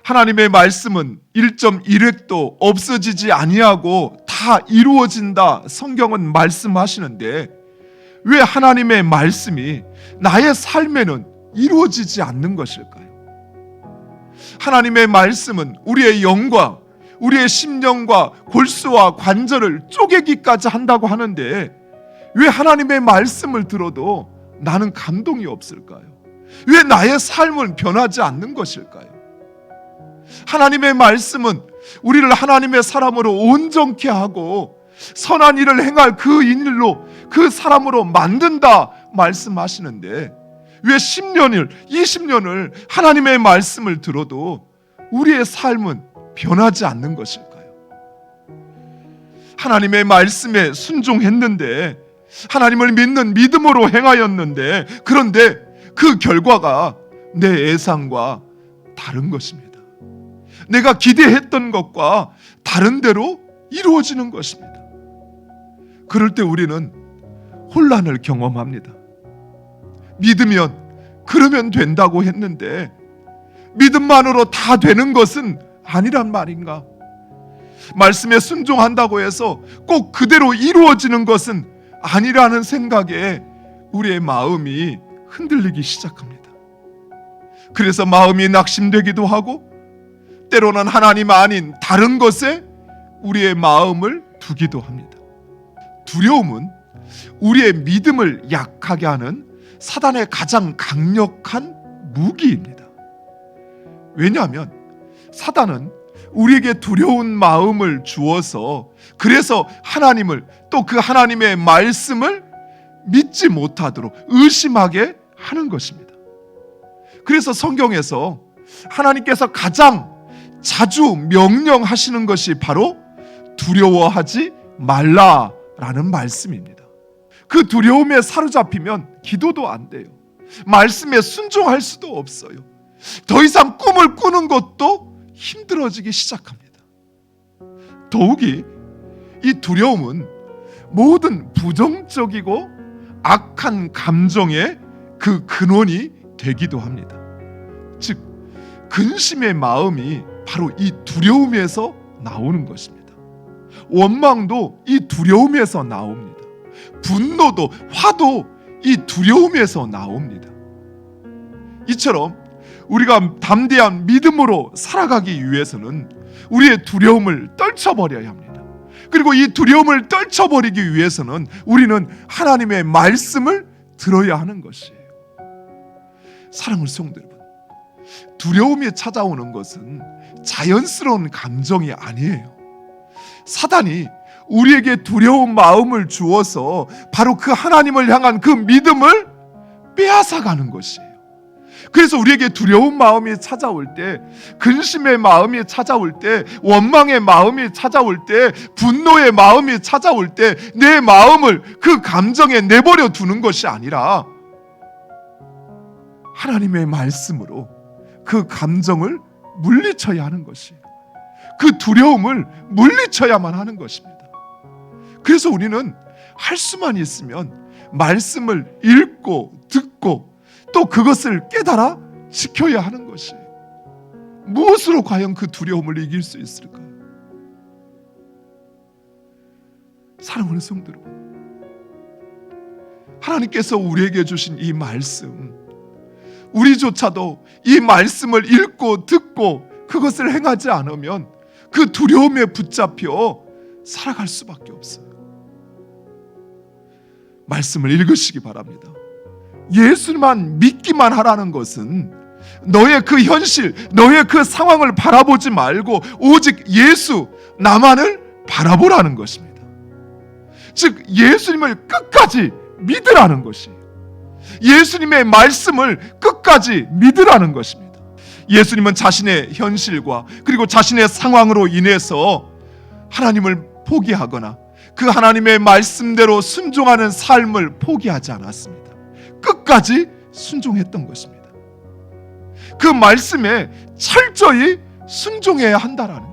하나님의 말씀은 1.1획도 없어지지 아니하고 다 이루어진다 성경은 말씀하시는데 왜 하나님의 말씀이 나의 삶에는 이루어지지 않는 것일까요? 하나님의 말씀은 우리의 영과 우리의 심령과 골수와 관절을 쪼개기까지 한다고 하는데 왜 하나님의 말씀을 들어도 나는 감동이 없을까요? 왜 나의 삶은 변하지 않는 것일까요? 하나님의 말씀은 우리를 하나님의 사람으로 온전케 하고 선한 일을 행할 그 인일로 그 사람으로 만든다 말씀하시는데 왜 10년을 20년을 하나님의 말씀을 들어도 우리의 삶은 변하지 않는 것일까요? 하나님의 말씀에 순종했는데 하나님을 믿는 믿음으로 행하였는데 그런데 그 결과가 내 예상과 다른 것입니다. 내가 기대했던 것과 다른 대로 이루어지는 것입니다. 그럴 때 우리는 혼란을 경험합니다. 믿으면 그러면 된다고 했는데 믿음만으로 다 되는 것은 아니란 말인가? 말씀에 순종한다고 해서 꼭 그대로 이루어지는 것은 아니라는 생각에 우리의 마음이 흔들리기 시작합니다. 그래서 마음이 낙심되기도 하고 때로는 하나님 아닌 다른 것에 우리의 마음을 두기도 합니다. 두려움은 우리의 믿음을 약하게 하는 사단의 가장 강력한 무기입니다. 왜냐하면 사단은 우리에게 두려운 마음을 주어서 그래서 하나님을 또 그 하나님의 말씀을 믿지 못하도록 의심하게 하는 것입니다. 그래서 성경에서 하나님께서 가장 자주 명령하시는 것이 바로 두려워하지 말라라는 말씀입니다. 그 두려움에 사로잡히면 기도도 안 돼요. 말씀에 순종할 수도 없어요. 더 이상 꿈을 꾸는 것도 힘들어지기 시작합니다. 더욱이 이 두려움은 모든 부정적이고 악한 감정의 그 근원이 되기도 합니다. 즉 근심의 마음이 바로 이 두려움에서 나오는 것입니다. 원망도 이 두려움에서 나옵니다. 분노도 화도 이 두려움에서 나옵니다. 이처럼 우리가 담대한 믿음으로 살아가기 위해서는 우리의 두려움을 떨쳐버려야 합니다. 그리고 이 두려움을 떨쳐버리기 위해서는 우리는 하나님의 말씀을 들어야 하는 것이에요. 사랑하는 성도 여러분, 두려움이 찾아오는 것은 자연스러운 감정이 아니에요. 사단이 우리에게 두려운 마음을 주어서 바로 그 하나님을 향한 그 믿음을 빼앗아가는 것이에요. 그래서 우리에게 두려운 마음이 찾아올 때, 근심의 마음이 찾아올 때, 원망의 마음이 찾아올 때, 분노의 마음이 찾아올 때 내 마음을 그 감정에 내버려 두는 것이 아니라 하나님의 말씀으로 그 감정을 물리쳐야 하는 것이에요. 그 두려움을 물리쳐야만 하는 것입니다. 그래서 우리는 할 수만 있으면 말씀을 읽고 듣고 또 그것을 깨달아 지켜야 하는 것이에요. 무엇으로 과연 그 두려움을 이길 수 있을까요? 사랑하는 성도 여러분, 하나님께서 우리에게 주신 이 말씀, 우리조차도 이 말씀을 읽고 듣고 그것을 행하지 않으면 그 두려움에 붙잡혀 살아갈 수밖에 없어요. 말씀을 읽으시기 바랍니다. 예수만 믿기만 하라는 것은 너의 그 현실, 너의 그 상황을 바라보지 말고 오직 예수, 나만을 바라보라는 것입니다. 즉 예수님을 끝까지 믿으라는 것이에요. 예수님의 말씀을 끝까지 믿으라는 것입니다. 예수님은 자신의 현실과 그리고 자신의 상황으로 인해서 하나님을 포기하거나 그 하나님의 말씀대로 순종하는 삶을 포기하지 않았습니다. 끝까지 순종했던 것입니다. 그 말씀에 철저히 순종해야 한다라는